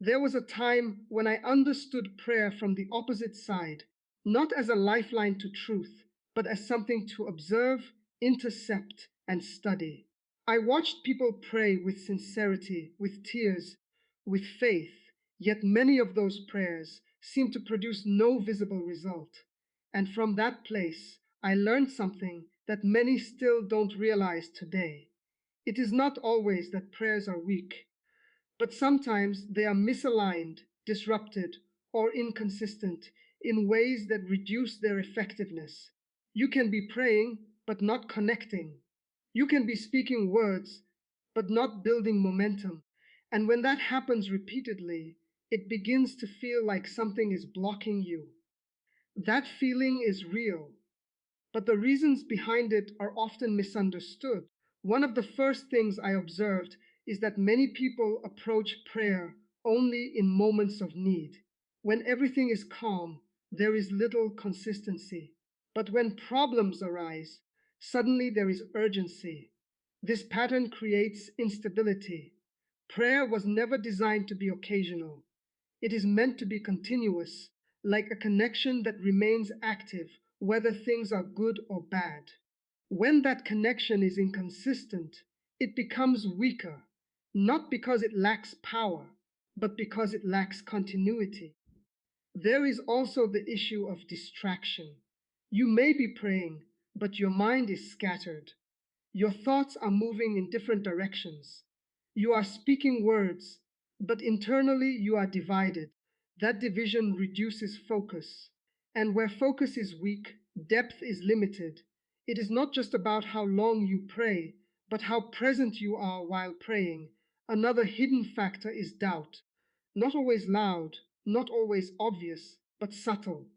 There was a time when I understood prayer from the opposite side, not as a lifeline to truth, but as something to observe, intercept, and study. I watched people pray with sincerity, with tears, with faith, yet many of those prayers seemed to produce no visible result. And from that place, I learned something that many still don't realize today. It is not always that prayers are weak, but sometimes they are misaligned, disrupted, or inconsistent in ways that reduce their effectiveness. You can be praying, but not connecting. You can be speaking words, but not building momentum. And when that happens repeatedly, it begins to feel like something is blocking you. That feeling is real, but the reasons behind it are often misunderstood. One of the first things I observed is that many people approach prayer only in moments of need. When everything is calm, there is little consistency. But when problems arise, suddenly there is urgency. This pattern creates instability. Prayer was never designed to be occasional. It is meant to be continuous, like a connection that remains active, whether things are good or bad. When that connection is inconsistent, it becomes weaker, not because it lacks power, but because it lacks continuity. There is also the issue of distraction. You may be praying, but your mind is scattered. Your thoughts are moving in different directions. You are speaking words, but internally you are divided. That division reduces focus. And where focus is weak, depth is limited. It is not just about how long you pray, but how present you are while praying. Another hidden factor is doubt. Not always loud, not always obvious, but subtle.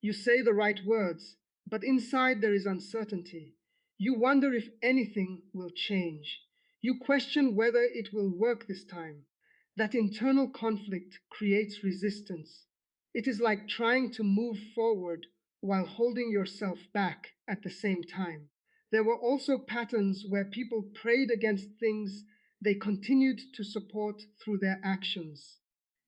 You say the right words, but inside there is uncertainty. You wonder if anything will change. You question whether it will work this time. That internal conflict creates resistance. It is like trying to move forward while holding yourself back at the same time. There were also patterns where people prayed against things they continued to support through their actions.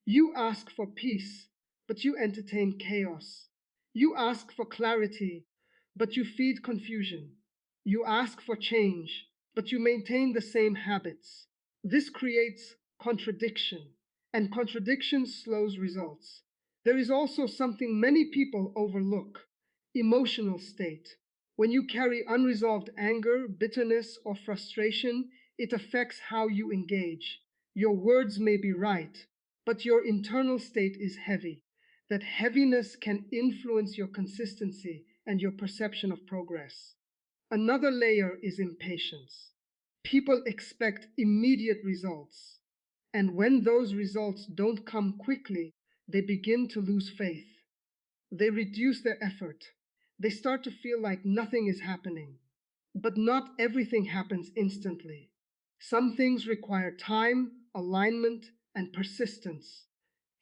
You ask for peace, but you entertain chaos. You ask for clarity, but you feed confusion. You ask for change, but you maintain the same habits. This creates contradiction, and contradiction slows results. There is also something many people overlook: emotional state. When you carry unresolved anger, bitterness, or frustration, it affects how you engage. Your words may be right, but your internal state is heavy. That heaviness can influence your consistency and your perception of progress. Another layer is impatience. People expect immediate results, and when those results don't come quickly, they begin to lose faith. They reduce their effort. They start to feel like nothing is happening. But not everything happens instantly. Some things require time, alignment, and persistence.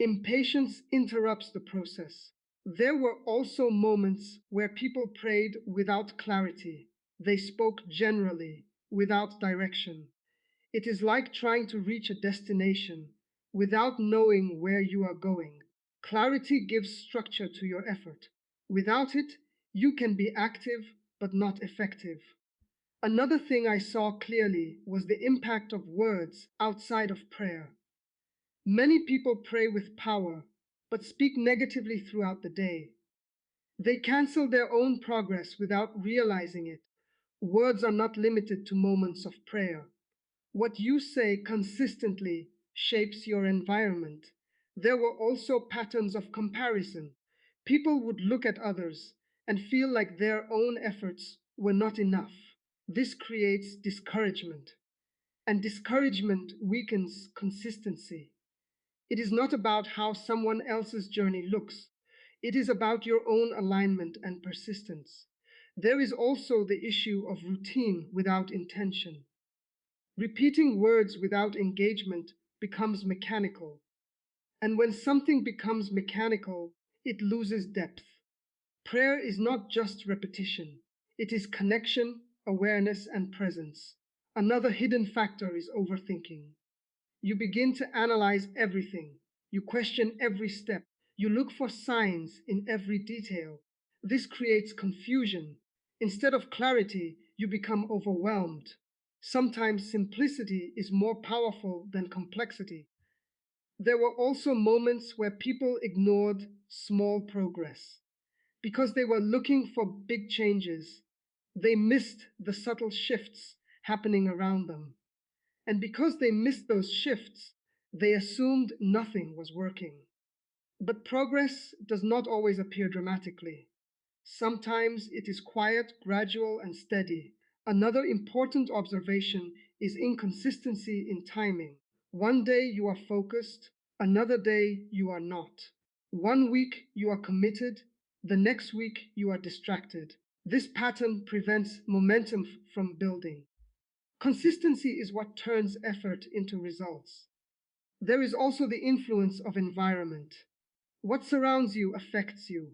Impatience interrupts the process. There were also moments where people prayed without clarity. They spoke generally, without direction. It is like trying to reach a destination without knowing where you are going. Clarity gives structure to your effort. Without it, you can be active but not effective. Another thing I saw clearly was the impact of words outside of prayer. Many people pray with power, but speak negatively throughout the day. They cancel their own progress without realizing it. Words are not limited to moments of prayer. What you say consistently shapes your environment. There were also patterns of comparison. People would look at others and feel like their own efforts were not enough. This creates discouragement, and discouragement weakens consistency. It is not about how someone else's journey looks. It is about your own alignment and persistence. There is also the issue of routine without intention. Repeating words without engagement becomes mechanical. And when something becomes mechanical, it loses depth. Prayer is not just repetition, it is connection, awareness, and presence. Another hidden factor is overthinking. You begin to analyze everything. You question every step. You look for signs in every detail. This creates confusion. Instead of clarity, you become overwhelmed. Sometimes simplicity is more powerful than complexity. There were also moments where people ignored small progress. Because they were looking for big changes, they missed the subtle shifts happening around them. And because they missed those shifts, they assumed nothing was working. But progress does not always appear dramatically. Sometimes it is quiet, gradual, and steady. Another important observation is inconsistency in timing. One day you are focused, another day you are not. One week you are committed, the next week you are distracted. This pattern prevents momentum from building. Consistency is what turns effort into results. There is also the influence of environment. What surrounds you affects you.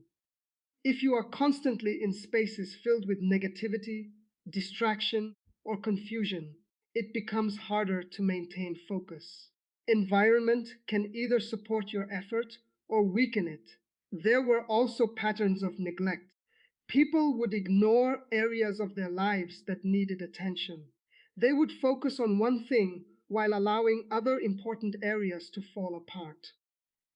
If you are constantly in spaces filled with negativity, distraction, or confusion, it becomes harder to maintain focus. Environment can either support your effort or weaken it. There were also patterns of neglect. People would ignore areas of their lives that needed attention. They would focus on one thing while allowing other important areas to fall apart.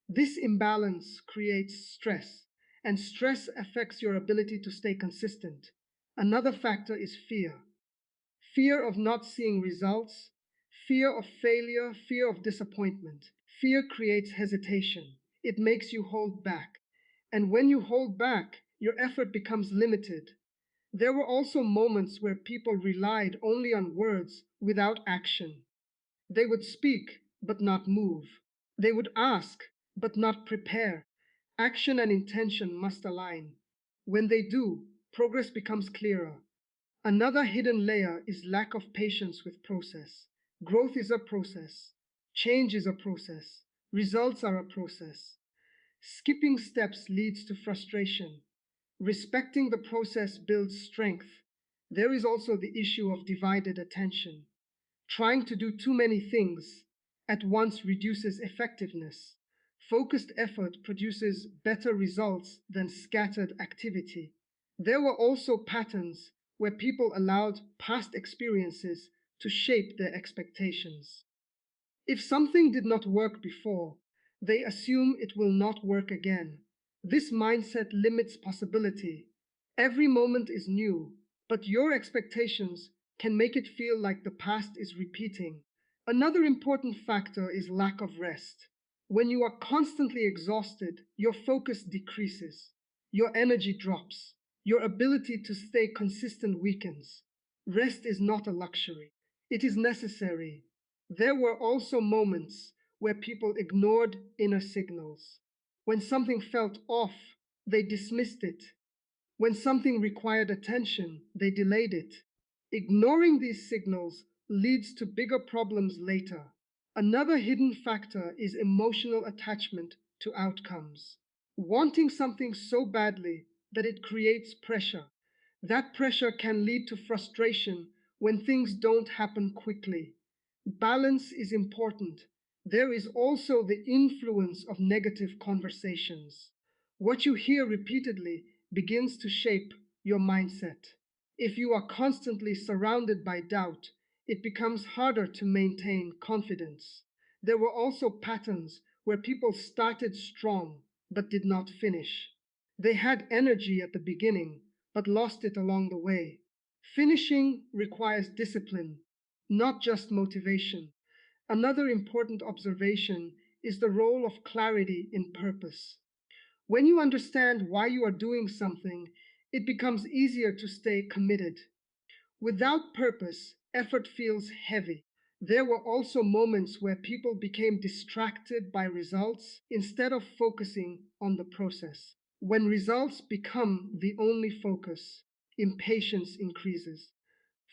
This imbalance creates stress, and stress affects your ability to stay consistent. Another factor is fear. Fear of not seeing results, fear of failure, fear of disappointment. Fear creates hesitation. It makes you hold back. And when you hold back, your effort becomes limited. There were also moments where people relied only on words without action. They would speak, but not move. They would ask, but not prepare. Action and intention must align. When they do, progress becomes clearer. Another hidden layer is lack of patience with process. Growth is a process. Change is a process. Results are a process. Skipping steps leads to frustration. Respecting the process builds strength. There is also the issue of divided attention. Trying to do too many things at once reduces effectiveness. Focused effort produces better results than scattered activity. There were also patterns where people allowed past experiences to shape their expectations. If something did not work before, they assume it will not work again. This mindset limits possibility. Every moment is new, but your expectations can make it feel like the past is repeating. Another important factor is lack of rest. When you are constantly exhausted, your focus decreases, your energy drops, your ability to stay consistent weakens. Rest is not a luxury, it is necessary. There were also moments where people ignored inner signals. When something felt off, they dismissed it. When something required attention, they delayed it. Ignoring these signals leads to bigger problems later. Another hidden factor is emotional attachment to outcomes. Wanting something so badly that it creates pressure. That pressure can lead to frustration when things don't happen quickly. Balance is important. There is also the influence of negative conversations. What you hear repeatedly begins to shape your mindset. If you are constantly surrounded by doubt, it becomes harder to maintain confidence. There were also patterns where people started strong but did not finish. They had energy at the beginning but lost it along the way. Finishing requires discipline, not just motivation. Another important observation is the role of clarity in purpose. When you understand why you are doing something, it becomes easier to stay committed. Without purpose, effort feels heavy. There were also moments where people became distracted by results instead of focusing on the process. When results become the only focus, impatience increases.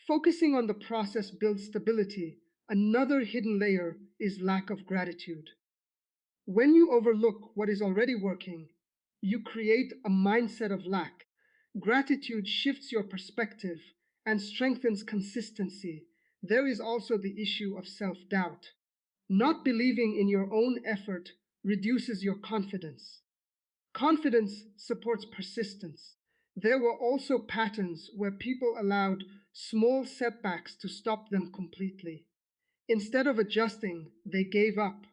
Focusing on the process builds stability. Another hidden layer is lack of gratitude. When you overlook what is already working, you create a mindset of lack. Gratitude shifts your perspective and strengthens consistency. There is also the issue of self doubt. Not believing in your own effort reduces your confidence. Confidence supports persistence. There were also patterns where people allowed small setbacks to stop them completely. Instead of adjusting, they gave up.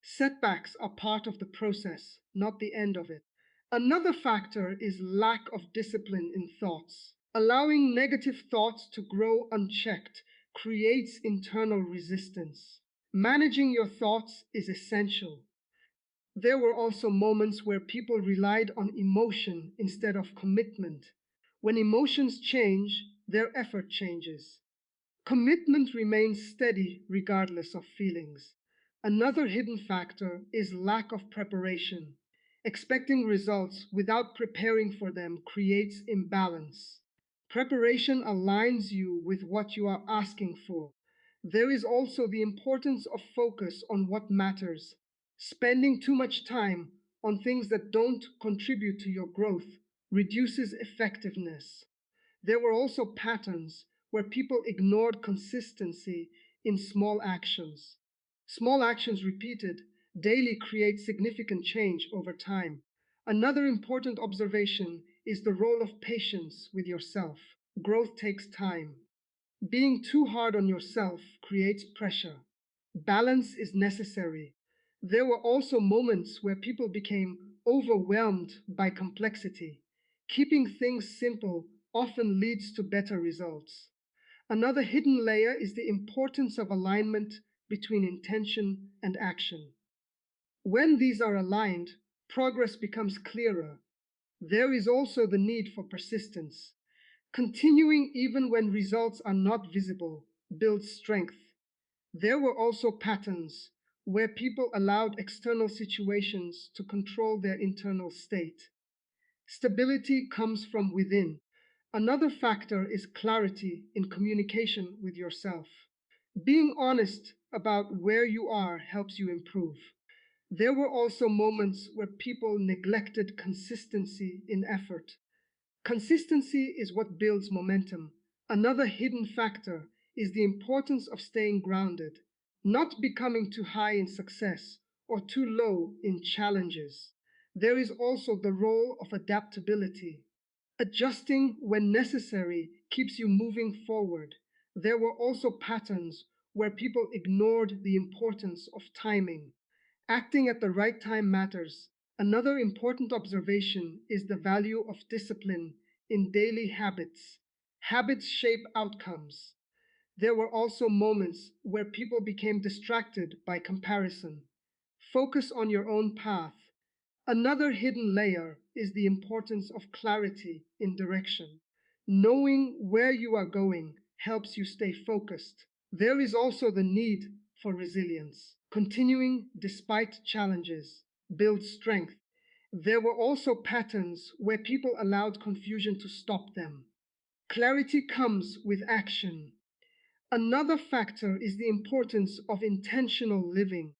Setbacks are part of the process, not the end of it. Another factor is lack of discipline in thoughts. Allowing negative thoughts to grow unchecked creates internal resistance. Managing your thoughts is essential. There were also moments where people relied on emotion instead of commitment. When emotions change, their effort changes. Commitment remains steady regardless of feelings. Another hidden factor is lack of preparation. Expecting results without preparing for them creates imbalance. Preparation aligns you with what you are asking for. There is also the importance of focus on what matters. Spending too much time on things that don't contribute to your growth reduces effectiveness. There were also patterns where people ignored consistency in small actions. Small actions repeated daily create significant change over time. Another important observation is the role of patience with yourself. Growth takes time. Being too hard on yourself creates pressure. Balance is necessary. There were also moments where people became overwhelmed by complexity. Keeping things simple often leads to better results. Another hidden layer is the importance of alignment between intention and action. When these are aligned, progress becomes clearer. There is also the need for persistence. Continuing even when results are not visible builds strength. There were also patterns where people allowed external situations to control their internal state. Stability comes from within. Another factor is clarity in communication with yourself. Being honest about where you are helps you improve. There were also moments where people neglected consistency in effort. Consistency is what builds momentum. Another hidden factor is the importance of staying grounded, not becoming too high in success or too low in challenges. There is also the role of adaptability. Adjusting when necessary keeps you moving forward. There were also patterns where people ignored the importance of timing. Acting at the right time matters. Another important observation is the value of discipline in daily habits. Habits shape outcomes. There were also moments where people became distracted by comparison. Focus on your own path. Another hidden layer is the importance of clarity in direction. Knowing where you are going helps you stay focused. There is also the need for resilience. Continuing despite challenges builds strength. There were also patterns where people allowed confusion to stop them. Clarity comes with action. Another factor is the importance of intentional living.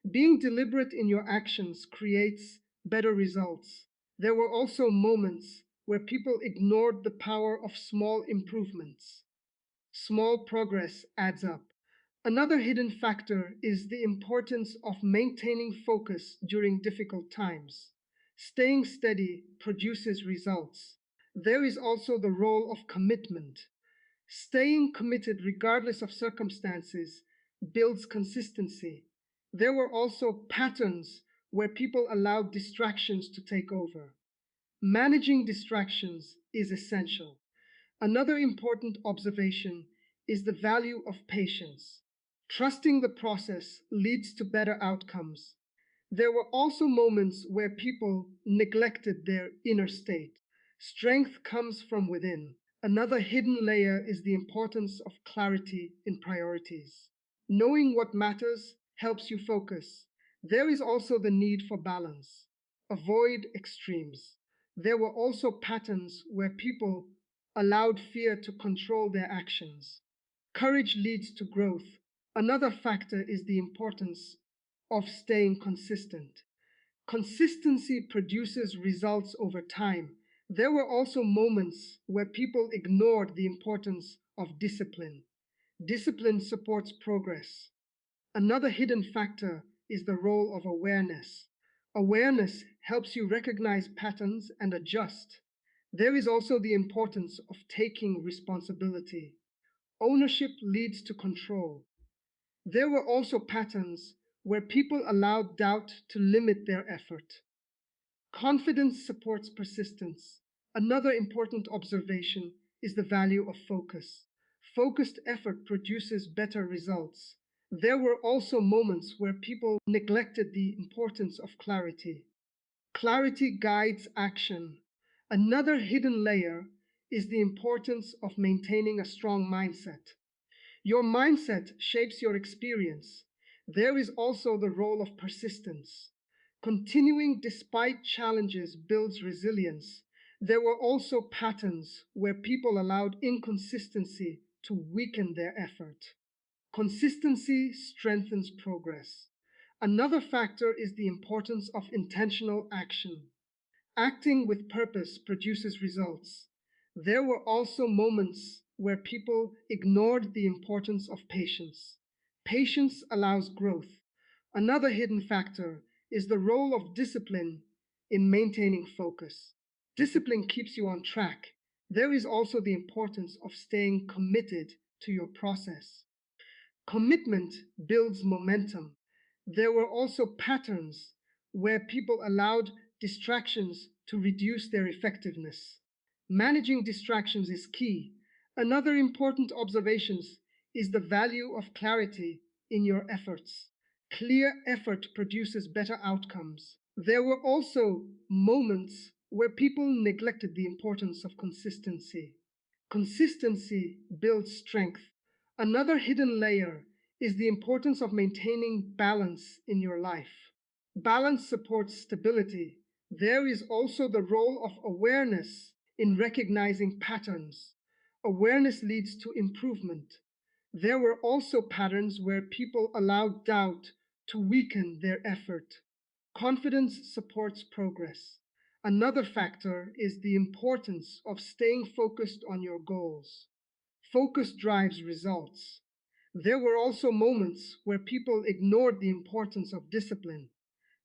Being deliberate in your actions creates better results. There were also moments where people ignored the power of small improvements. Small progress adds up. Another hidden factor is the importance of maintaining focus during difficult times. Staying steady produces results. There is also the role of commitment. Staying committed regardless of circumstances builds consistency. There were also patterns where people allowed distractions to take over. Managing distractions is essential. Another important observation is the value of patience. Trusting the process leads to better outcomes. There were also moments where people neglected their inner state. Strength comes from within. Another hidden layer is the importance of clarity in priorities. Knowing what matters helps you focus. There is also the need for balance. Avoid extremes. There were also patterns where people allowed fear to control their actions. Courage leads to growth. Another factor is the importance of staying consistent. Consistency produces results over time. There were also moments where people ignored the importance of discipline. Discipline supports progress. Another hidden factor is the role of awareness. Awareness helps you recognize patterns and adjust. There is also the importance of taking responsibility. Ownership leads to control. There were also patterns where people allowed doubt to limit their effort. Confidence supports persistence. Another important observation is the value of focus. Focused effort produces better results. There were also moments where people neglected the importance of clarity. Clarity guides action. Another hidden layer is the importance of maintaining a strong mindset. Your mindset shapes your experience. There is also the role of persistence. Continuing despite challenges builds resilience. There were also patterns where people allowed inconsistency to weaken their effort. Consistency strengthens progress. Another factor is the importance of intentional action. Acting with purpose produces results. There were also moments where people ignored the importance of patience. Patience allows growth. Another hidden factor is the role of discipline in maintaining focus. Discipline keeps you on track. There is also the importance of staying committed to your process. Commitment builds momentum. There were also patterns where people allowed distractions to reduce their effectiveness. Managing distractions is key. Another important observation is the value of clarity in your efforts. Clear effort produces better outcomes. There were also moments where people neglected the importance of consistency. Consistency builds strength. Another hidden layer is the importance of maintaining balance in your life. Balance supports stability. There is also the role of awareness in recognizing patterns. Awareness leads to improvement. There were also patterns where people allowed doubt to weaken their effort. Confidence supports progress. Another factor is the importance of staying focused on your goals. Focus drives results. There were also moments where people ignored the importance of discipline.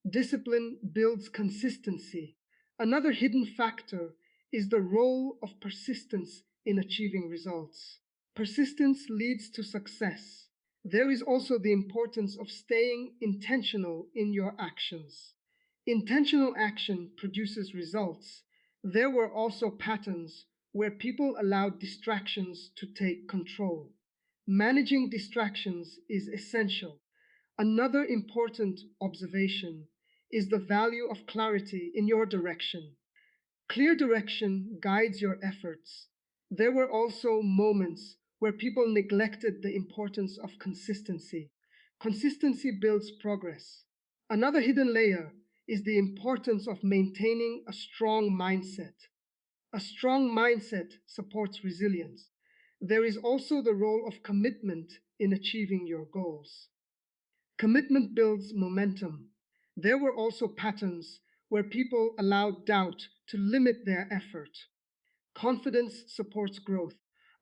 Discipline builds consistency. Another hidden factor is the role of persistence in achieving results. Persistence leads to success. There is also the importance of staying intentional in your actions. Intentional action produces results. There were also patterns where people allowed distractions to take control. Managing distractions is essential. Another important observation is the value of clarity in your direction. Clear direction guides your efforts. There were also moments where people neglected the importance of consistency. Consistency builds progress. Another hidden layer is the importance of maintaining a strong mindset. A strong mindset supports resilience. There is also the role of commitment in achieving your goals. Commitment builds momentum. There were also patterns where people allowed doubt to limit their effort. Confidence supports growth.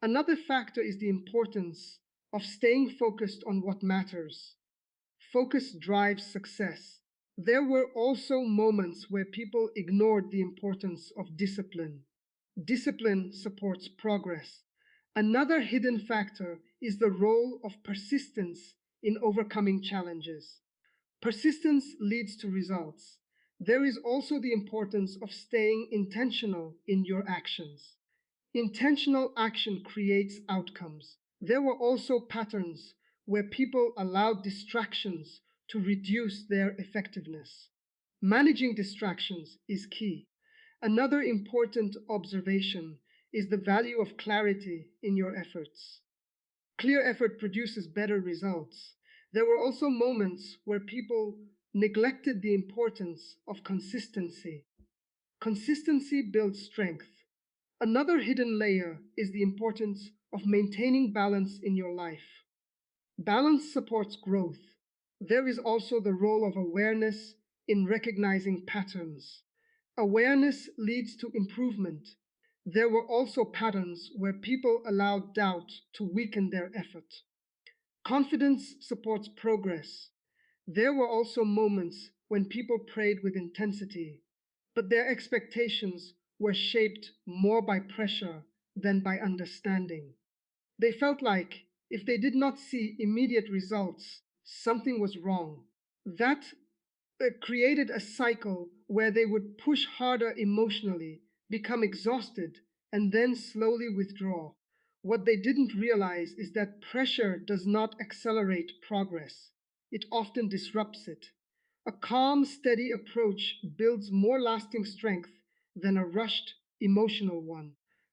Another factor is the importance of staying focused on what matters. Focus drives success. There were also moments where people ignored the importance of discipline. Discipline supports progress. Another hidden factor is the role of persistence in overcoming challenges. Persistence leads to results. There is also the importance of staying intentional in your actions. Intentional action creates outcomes. There were also patterns where people allowed distractions to reduce their effectiveness. Managing distractions is key. Another important observation is the value of clarity in your efforts. Clear effort produces better results. There were also moments where people neglected the importance of consistency. Consistency builds strength. Another hidden layer is the importance of maintaining balance in your life. Balance supports growth. There is also the role of awareness in recognizing patterns. Awareness leads to improvement. There were also patterns where people allowed doubt to weaken their effort. Confidence supports progress. There were also moments when people prayed with intensity, but their expectations were shaped more by pressure than by understanding. They felt like if they did not see immediate results, something was wrong. That created a cycle where they would push harder emotionally, become exhausted, and then slowly withdraw. What they didn't realize is that pressure does not accelerate progress, it often disrupts it. A calm, steady approach builds more lasting strength than a rushed, emotional one.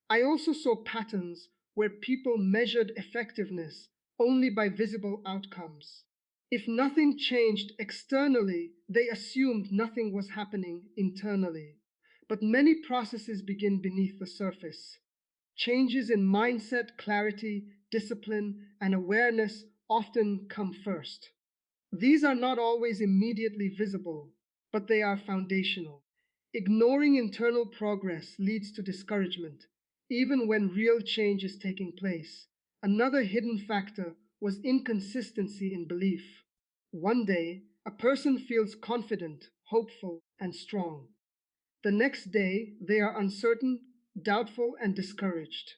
I also saw patterns where people measured effectiveness only by visible outcomes. If nothing changed externally, they assumed nothing was happening internally. But many processes begin beneath the surface. Changes in mindset, clarity, discipline, and awareness often come first. These are not always immediately visible, but they are foundational. Ignoring internal progress leads to discouragement, even when real change is taking place. Another hidden factor was inconsistency in belief. One day, a person feels confident, hopeful, and strong. The next day, they are uncertain, doubtful, and discouraged.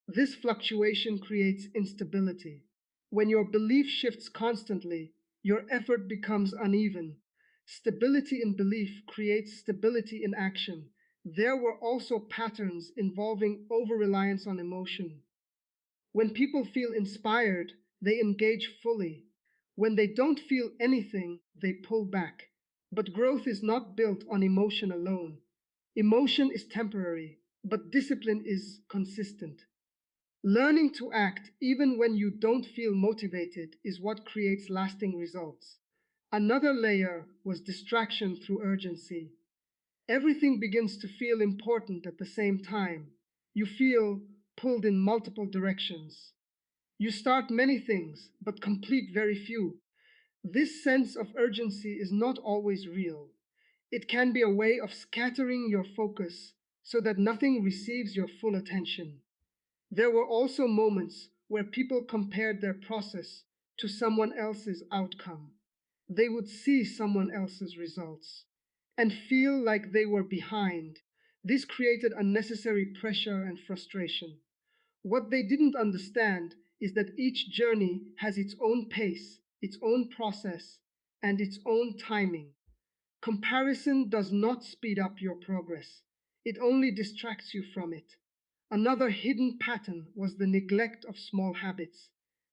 This fluctuation creates instability. When your belief shifts constantly, your effort becomes uneven. Stability in belief creates stability in action. There were also patterns involving over reliance on emotion. When people feel inspired, they engage fully. When they don't feel anything, they pull back. But growth is not built on emotion alone. Emotion is temporary, but discipline is consistent. Learning to act even when you don't feel motivated is what creates lasting results. Another layer was distraction through urgency. Everything begins to feel important at the same time. You feel pulled in multiple directions. You start many things, but complete very few. This sense of urgency is not always real. It can be a way of scattering your focus so that nothing receives your full attention. There were also moments where people compared their process to someone else's outcome. They would see someone else's results and feel like they were behind. This created unnecessary pressure and frustration. What they didn't understand is that each journey has its own pace, its own process, and its own timing. Comparison does not speed up your progress, it only distracts you from it. Another hidden pattern was the neglect of small habits.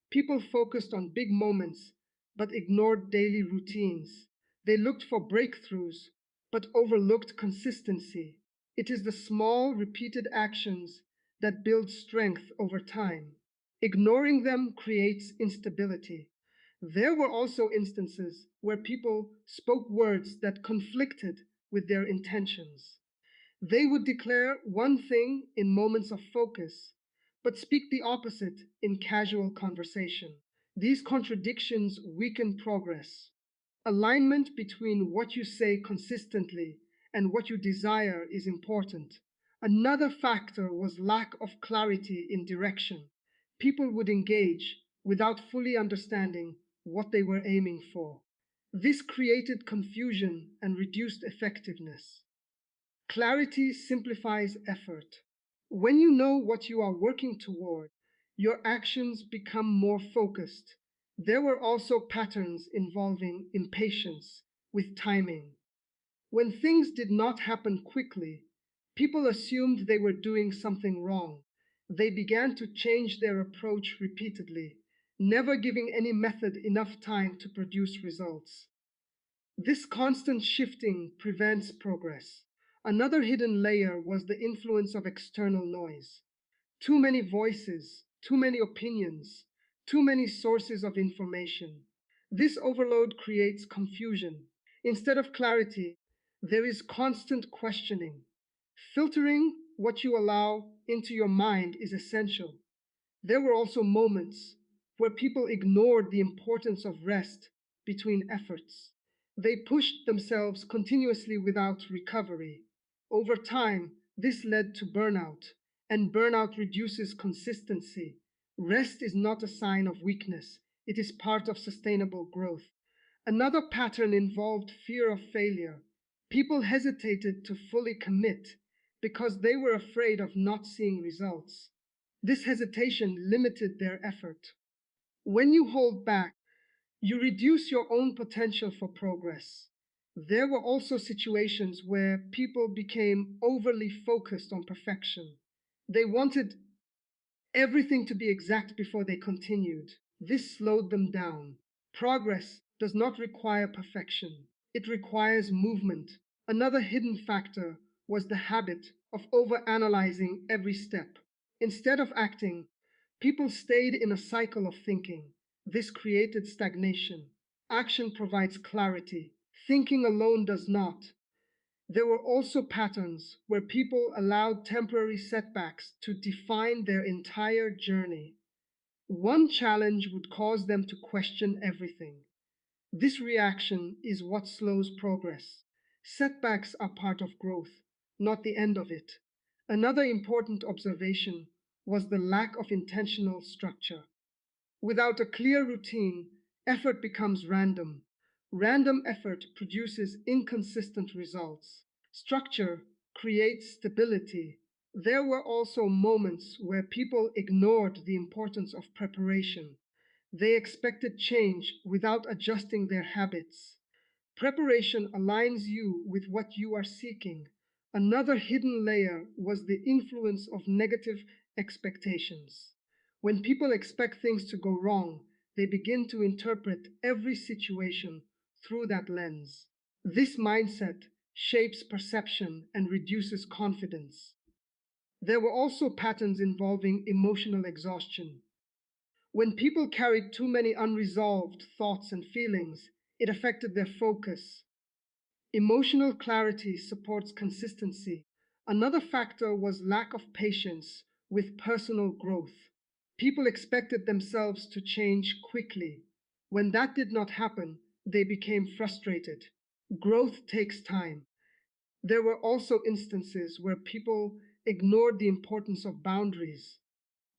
People focused on big moments but ignored daily routines. They looked for breakthroughs but overlooked consistency. It is the small, repeated actions that build strength over time. Ignoring them creates instability. There were also instances where people spoke words that conflicted with their intentions. They would declare one thing in moments of focus, but speak the opposite in casual conversation. These contradictions weaken progress. Alignment between what you say consistently and what you desire is important. Another factor was lack of clarity in direction. People would engage without fully understanding what they were aiming for. This created confusion and reduced effectiveness. Clarity simplifies effort. When you know what you are working toward, your actions become more focused. There were also patterns involving impatience with timing. When things did not happen quickly, people assumed they were doing something wrong. They began to change their approach repeatedly, never giving any method enough time to produce results. This constant shifting prevents progress. Another hidden layer was the influence of external noise. Too many voices, too many opinions, too many sources of information. This overload creates confusion. Instead of clarity, there is constant questioning. Filtering what you allow into your mind is essential. There were also moments where people ignored the importance of rest between efforts. They pushed themselves continuously without recovery. Over time, this led to burnout, and burnout reduces consistency. Rest is not a sign of weakness, it is part of sustainable growth. Another pattern involved fear of failure. People hesitated to fully commit because they were afraid of not seeing results. This hesitation limited their effort. When you hold back, you reduce your own potential for progress. There were also situations where people became overly focused on perfection. They wanted everything to be exact before they continued. This slowed them down. Progress does not require perfection, it requires movement. Another hidden factor was the habit of overanalyzing every step. Instead of acting, people stayed in a cycle of thinking. This created stagnation. Action provides clarity. Thinking alone does not. There were also patterns where people allowed temporary setbacks to define their entire journey. One challenge would cause them to question everything. This reaction is what slows progress. Setbacks are part of growth, not the end of it. Another important observation was the lack of intentional structure. Without a clear routine, effort becomes random. Random effort produces inconsistent results. Structure creates stability. There were also moments where people ignored the importance of preparation. They expected change without adjusting their habits. Preparation aligns you with what you are seeking. Another hidden layer was the influence of negative expectations. When people expect things to go wrong, they begin to interpret every situation through that lens. This mindset shapes perception and reduces confidence. There were also patterns involving emotional exhaustion. When people carried too many unresolved thoughts and feelings, it affected their focus. Emotional clarity supports consistency. Another factor was lack of patience with personal growth. People expected themselves to change quickly. When that did not happen, they became frustrated. Growth takes time. There were also instances where people ignored the importance of boundaries.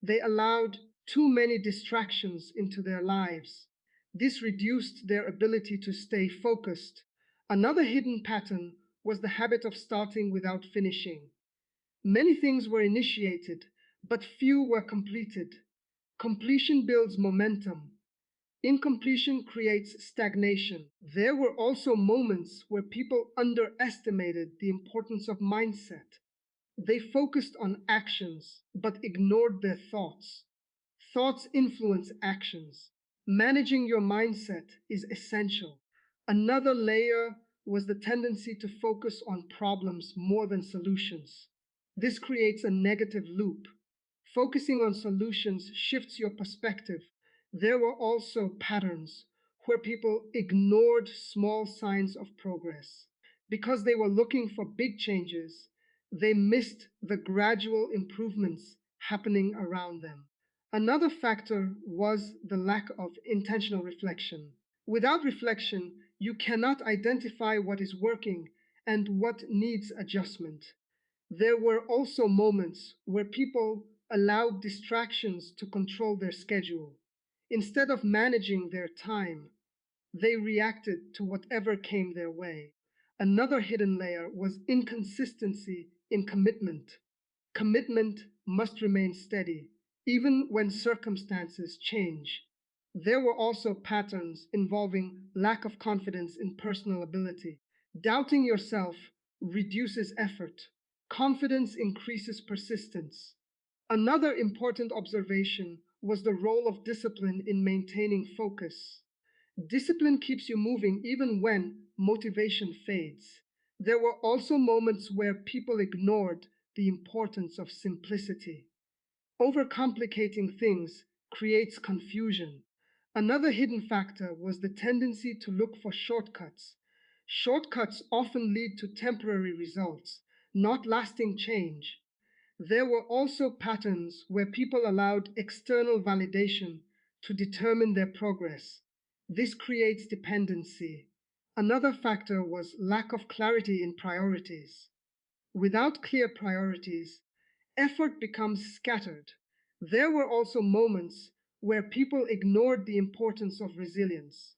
They allowed too many distractions into their lives. This reduced their ability to stay focused. Another hidden pattern was the habit of starting without finishing. Many things were initiated, but few were completed. Completion builds momentum. Incompletion creates stagnation. There were also moments where people underestimated the importance of mindset. They focused on actions but ignored their thoughts. Thoughts influence actions. Managing your mindset is essential. Another layer was the tendency to focus on problems more than solutions. This creates a negative loop. Focusing on solutions shifts your perspective. There were also patterns where people ignored small signs of progress. Because they were looking for big changes, they missed the gradual improvements happening around them. Another factor was the lack of intentional reflection. Without reflection, you cannot identify what is working and what needs adjustment. There were also moments where people allowed distractions to control their schedule. Instead of managing their time, they reacted to whatever came their way. Another hidden layer was inconsistency in commitment. Commitment must remain steady, even when circumstances change. There were also patterns involving lack of confidence in personal ability. Doubting yourself reduces effort. Confidence increases persistence. Another important observation was the role of discipline in maintaining focus. Discipline keeps you moving even when motivation fades. There were also moments where people ignored the importance of simplicity. Overcomplicating things creates confusion. Another hidden factor was the tendency to look for shortcuts. Shortcuts often lead to temporary results, not lasting change. There were also patterns where people allowed external validation to determine their progress. This creates dependency. Another factor was lack of clarity in priorities. Without clear priorities, effort becomes scattered. There were also moments where people ignored the importance of resilience.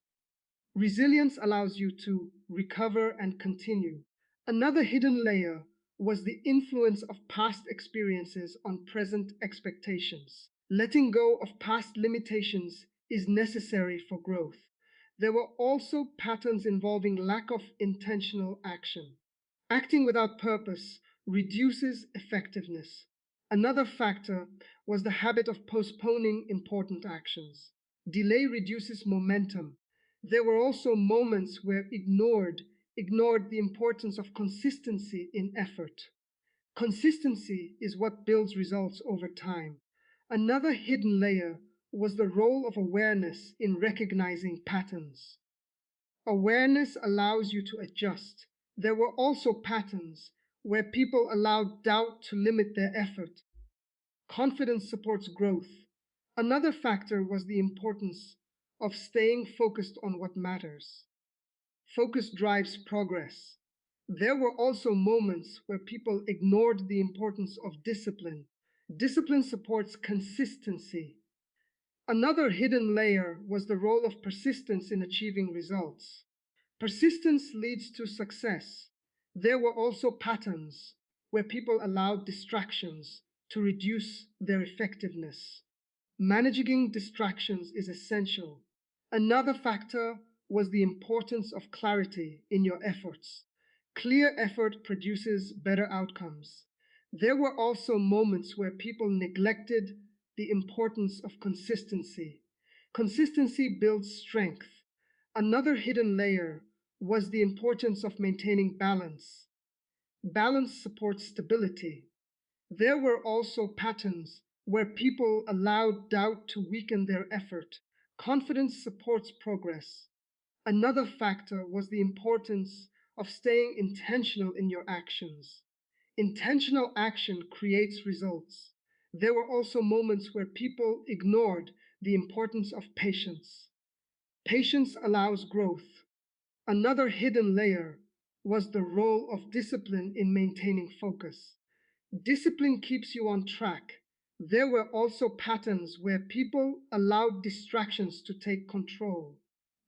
Resilience allows you to recover and continue. Another hidden layer was the influence of past experiences on present expectations. Letting go of past limitations is necessary for growth. There were also patterns involving lack of intentional action. Acting without purpose reduces effectiveness. Another factor was the habit of postponing important actions. Delay reduces momentum. There were also moments where ignored the importance of consistency in effort. Consistency is what builds results over time. Another hidden layer was the role of awareness in recognizing patterns. Awareness allows you to adjust. There were also patterns where people allowed doubt to limit their effort. Confidence supports growth. Another factor was the importance of staying focused on what matters. Focus drives progress. There were also moments where people ignored the importance of discipline. Discipline supports consistency. Another hidden layer was the role of persistence in achieving results. Persistence leads to success. There were also patterns where people allowed distractions to reduce their effectiveness. Managing distractions is essential. Another factor was the importance of clarity in your efforts. Clear effort produces better outcomes. There were also moments where people neglected the importance of consistency. Consistency builds strength. Another hidden layer was the importance of maintaining balance. Balance supports stability. There were also patterns where people allowed doubt to weaken their effort. Confidence supports progress. Another factor was the importance of staying intentional in your actions. Intentional action creates results. There were also moments where people ignored the importance of patience. Patience allows growth. Another hidden layer was the role of discipline in maintaining focus. Discipline keeps you on track. There were also patterns where people allowed distractions to take control.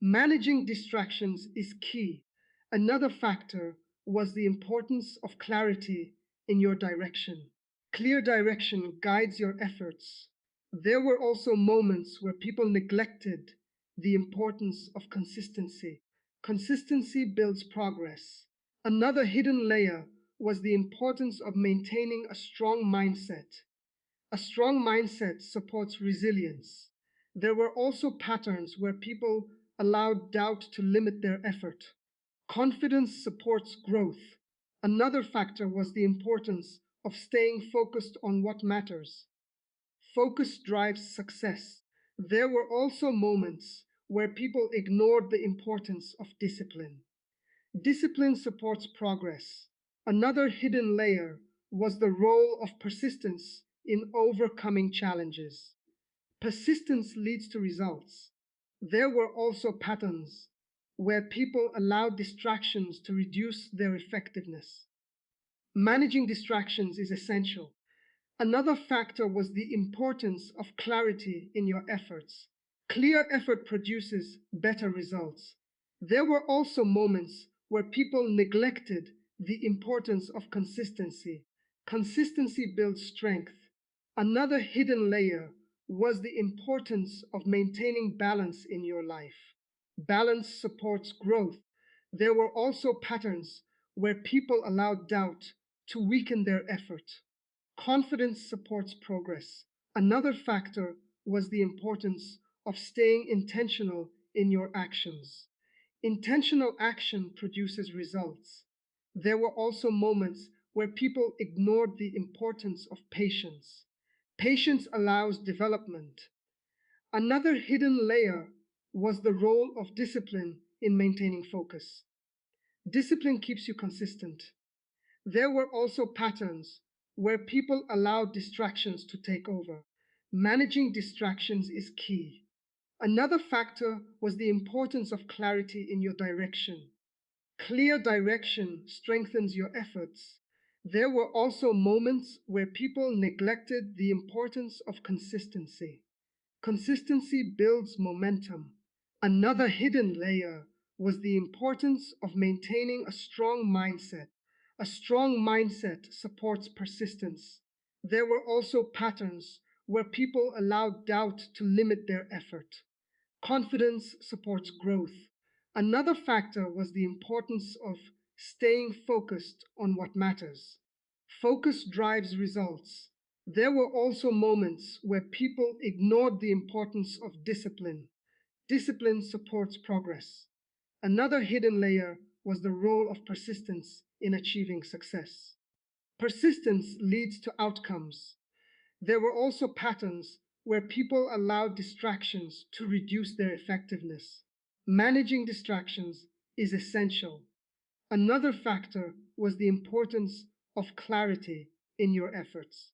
Managing distractions is key. Another factor was the importance of clarity in your direction. Clear direction guides your efforts. There were also moments where people neglected the importance of consistency. Consistency builds progress. Another hidden layer was the importance of maintaining a strong mindset. A strong mindset supports resilience. There were also patterns where people allowed doubt to limit their effort. Confidence supports growth. Another factor was the importance of staying focused on what matters. Focus drives success. There were also moments where people ignored the importance of discipline. Discipline supports progress. Another hidden layer was the role of persistence in overcoming challenges. Persistence leads to results. There were also patterns where people allowed distractions to reduce their effectiveness. Managing distractions is essential. Another factor was the importance of clarity in your efforts. Clear effort produces better results. There were also moments where people neglected the importance of consistency. Consistency builds strength. Another hidden layer was the importance of maintaining balance in your life. Balance supports growth. There were also patterns where people allowed doubt to weaken their effort. Confidence supports progress. Another factor was the importance of staying intentional in your actions. Intentional action produces results. There were also moments where people ignored the importance of patience. Patience allows development. Another hidden layer was the role of discipline in maintaining focus. Discipline keeps you consistent. There were also patterns where people allowed distractions to take over. Managing distractions is key. Another factor was the importance of clarity in your direction. Clear direction strengthens your efforts. There were also moments where people neglected the importance of consistency. Consistency builds momentum. Another hidden layer was the importance of maintaining a strong mindset. A strong mindset supports persistence. There were also patterns where people allowed doubt to limit their effort. Confidence supports growth. Another factor was the importance of staying focused on what matters. Focus drives results. There were also moments where people ignored the importance of discipline. Discipline supports progress. Another hidden layer was the role of persistence in achieving success. Persistence leads to outcomes. There were also patterns where people allowed distractions to reduce their effectiveness. Managing distractions is essential. Another factor was the importance of clarity in your efforts.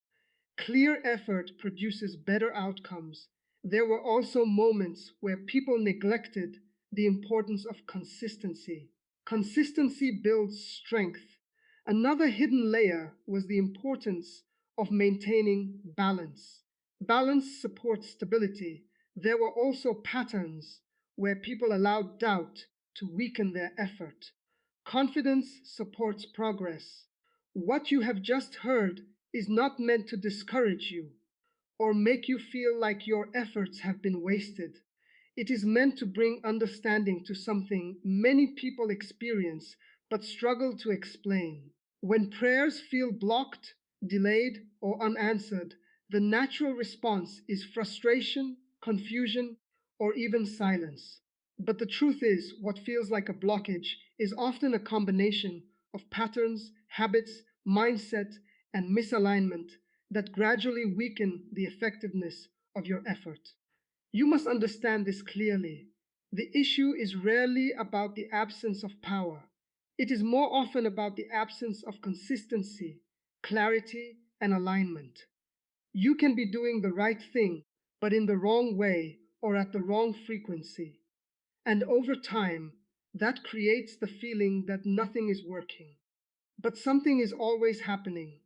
Clear effort produces better outcomes. There were also moments where people neglected the importance of consistency. Consistency builds strength. Another hidden layer was the importance of maintaining balance. Balance supports stability. There were also patterns where people allowed doubt to weaken their effort. Confidence supports progress. What you have just heard is not meant to discourage you or make you feel like your efforts have been wasted. It is meant to bring understanding to something many people experience but struggle to explain. When prayers feel blocked, delayed, or unanswered, the natural response is frustration, confusion, or even silence. But the truth is, what feels like a blockage is often a combination of patterns, habits, mindset, and misalignment that gradually weaken the effectiveness of your effort. You must understand this clearly. The issue is rarely about the absence of power. It is more often about the absence of consistency, clarity, and alignment. You can be doing the right thing, but in the wrong way or at the wrong frequency. And over time, that creates the feeling that nothing is working. But something is always happening,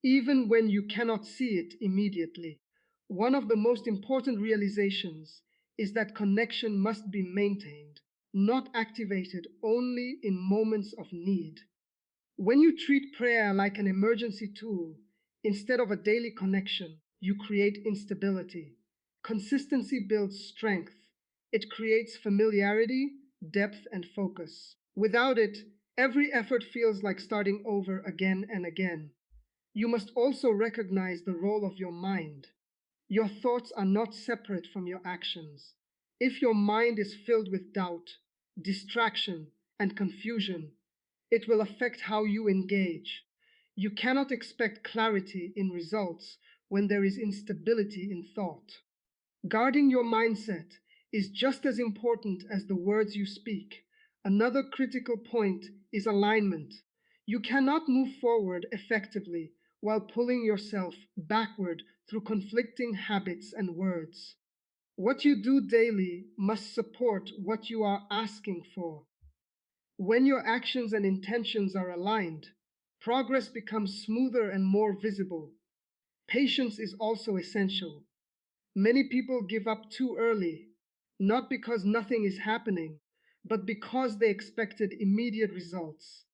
even when you cannot see it immediately. One of the most important realizations is that connection must be maintained, not activated only in moments of need. When you treat prayer like an emergency tool instead of a daily connection, you create instability. Consistency builds strength. It creates familiarity, depth, and focus. Without it, every effort feels like starting over again and again. You must also recognize the role of your mind. Your thoughts are not separate from your actions. If your mind is filled with doubt, distraction, and confusion, it will affect how you engage. You cannot expect clarity in results when there is instability in thought. Guarding your mindset is just as important as the words you speak. Another critical point is alignment. You cannot move forward effectively while pulling yourself backward through conflicting habits and words. What you do daily must support what you are asking for. When your actions and intentions are aligned, progress becomes smoother and more visible. Patience is also essential. Many people give up too early, not because nothing is happening, but because they expected immediate results.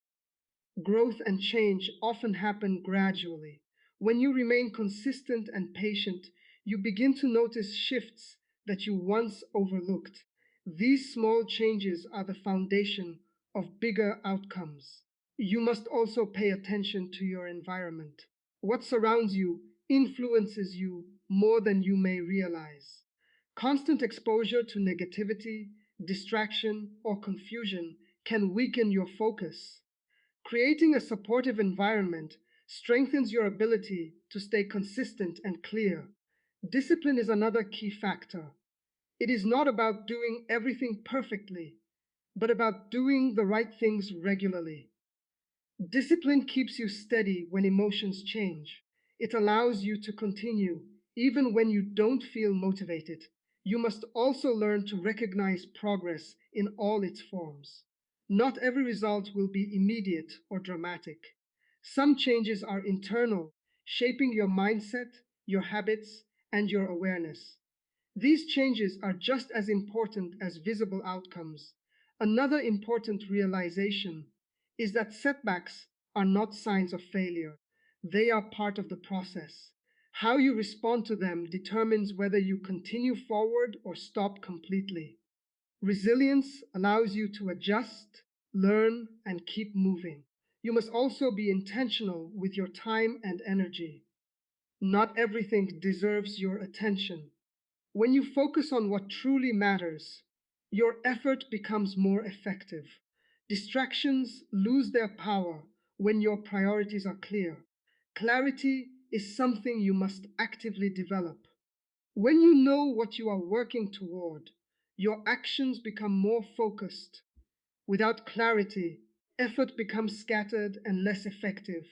Growth and change often happen gradually. When you remain consistent and patient, you begin to notice shifts that you once overlooked. These small changes are the foundation of bigger outcomes. You must also pay attention to your environment. What surrounds you influences you more than you may realize. Constant exposure to negativity, distraction, or confusion can weaken your focus. Creating a supportive environment strengthens your ability to stay consistent and clear. Discipline is another key factor. It is not about doing everything perfectly, but about doing the right things regularly. Discipline keeps you steady when emotions change. It allows you to continue even when you don't feel motivated. You must also learn to recognize progress in all its forms. Not every result will be immediate or dramatic. Some changes are internal, shaping your mindset, your habits, and your awareness. These changes are just as important as visible outcomes. Another important realization is that setbacks are not signs of failure. They are part of the process. How you respond to them determines whether you continue forward or stop completely. Resilience allows you to adjust, learn, and keep moving. You must also be intentional with your time and energy. Not everything deserves your attention. When you focus on what truly matters, your effort becomes more effective. Distractions lose their power when your priorities are clear. Clarity is something you must actively develop. When you know what you are working toward, your actions become more focused. Without clarity, effort becomes scattered and less effective.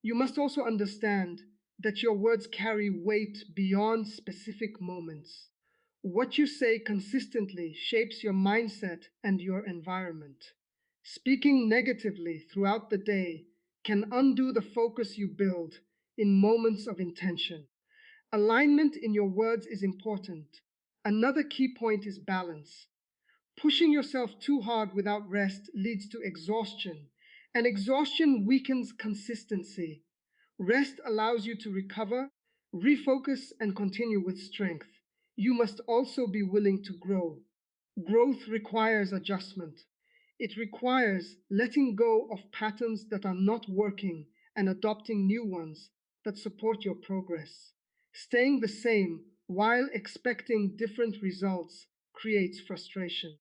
You must also understand that your words carry weight beyond specific moments. What you say consistently shapes your mindset and your environment. Speaking negatively throughout the day can undo the focus you build in moments of intention. Alignment in your words is important. Another key point is balance. Pushing yourself too hard without rest leads to exhaustion, and exhaustion weakens consistency. Rest allows you to recover, refocus, and continue with strength. You must also be willing to grow. Growth requires adjustment. It requires letting go of patterns that are not working and adopting new ones that support your progress. Staying the same while expecting different results creates frustration.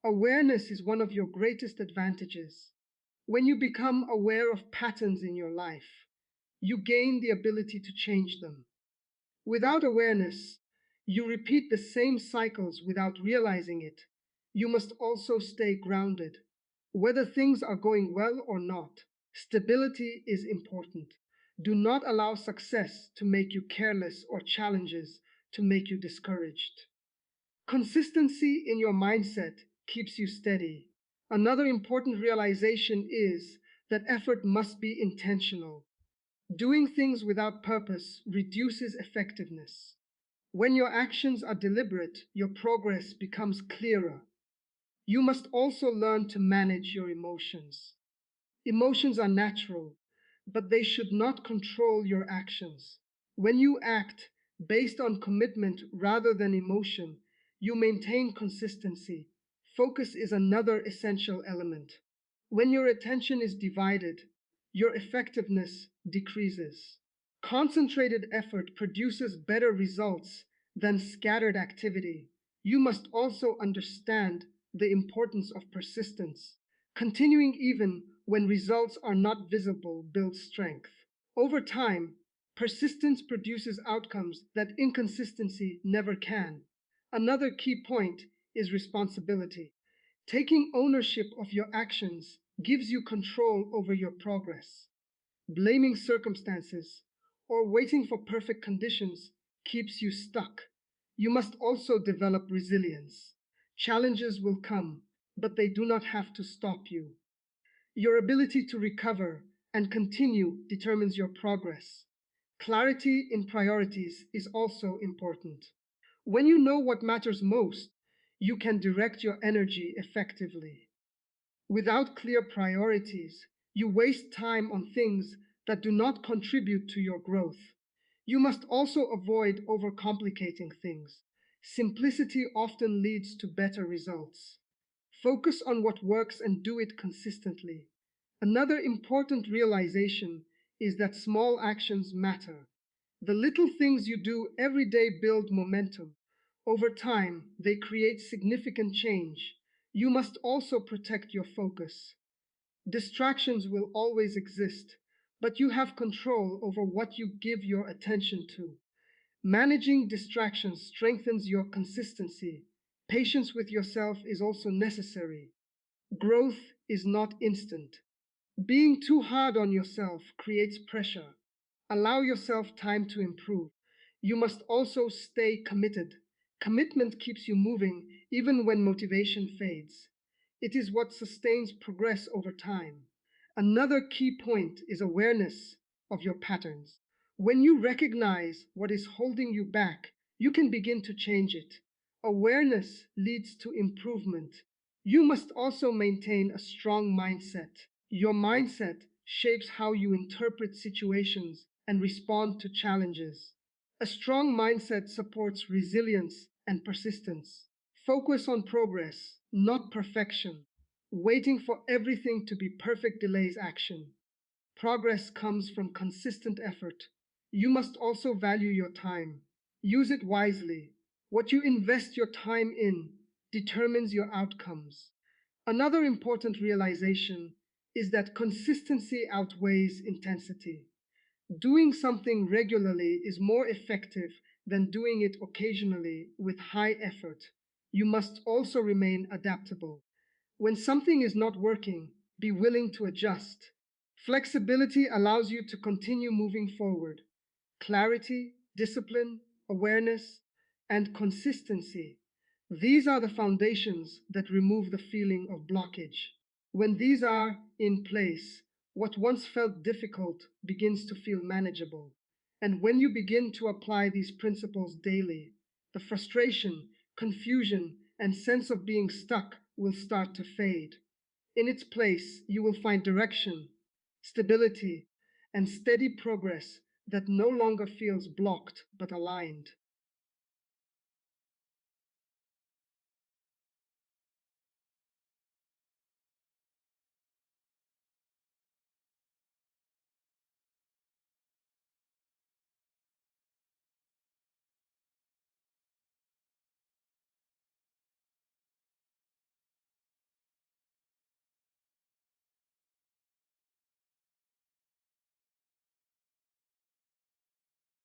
Awareness is one of your greatest advantages. When you become aware of patterns in your life, you gain the ability to change them. Without awareness, you repeat the same cycles without realizing it. You must also stay grounded. Whether things are going well or not, stability is important. Do not allow success to make you careless or challenges to make you discouraged. Consistency in your mindset keeps you steady. Another important realization is that effort must be intentional. Doing things without purpose reduces effectiveness. When your actions are deliberate, your progress becomes clearer. You must also learn to manage your emotions. Emotions are natural, but they should not control your actions. When you act based on commitment rather than emotion, you maintain consistency. Focus is another essential element. When your attention is divided, your effectiveness decreases. Concentrated effort produces better results than scattered activity. You must also understand the importance of persistence. Continuing even when results are not visible builds strength. Over time, persistence produces outcomes that inconsistency never can. Another key point is responsibility. Taking ownership of your actions gives you control over your progress. Blaming circumstances or waiting for perfect conditions keeps you stuck. You must also develop resilience. Challenges will come, but they do not have to stop you. Your ability to recover and continue determines your progress. Clarity in priorities is also important. When you know what matters most, you can direct your energy effectively. Without clear priorities, you waste time on things that do not contribute to your growth. You must also avoid overcomplicating things. Simplicity often leads to better results. Focus on what works and do it consistently. Another important realization is that small actions matter. The little things you do every day build momentum. Over time, they create significant change. You must also protect your focus. Distractions will always exist, but you have control over what you give your attention to. Managing distractions strengthens your consistency. Patience with yourself is also necessary. Growth is not instant. Being too hard on yourself creates pressure. Allow yourself time to improve. You must also stay committed. Commitment keeps you moving even when motivation fades. It is what sustains progress over time. Another key point is awareness of your patterns. When you recognize what is holding you back, you can begin to change it. Awareness leads to improvement. You must also maintain a strong mindset. Your mindset shapes how you interpret situations and respond to challenges. A strong mindset supports resilience and persistence. Focus on progress, not perfection. Waiting for everything to be perfect delays action. Progress comes from consistent effort. You must also value your time. Use it wisely. What you invest your time in determines your outcomes. Another important realization is that consistency outweighs intensity. Doing something regularly is more effective than doing it occasionally with high effort. You must also remain adaptable. When something is not working, be willing to adjust. Flexibility allows you to continue moving forward. Clarity, discipline, awareness, and consistency. These are the foundations that remove the feeling of blockage. When these are in place, what once felt difficult begins to feel manageable. And when you begin to apply these principles daily, the frustration, confusion, and sense of being stuck will start to fade. In its place, you will find direction, stability, and steady progress that no longer feels blocked but aligned.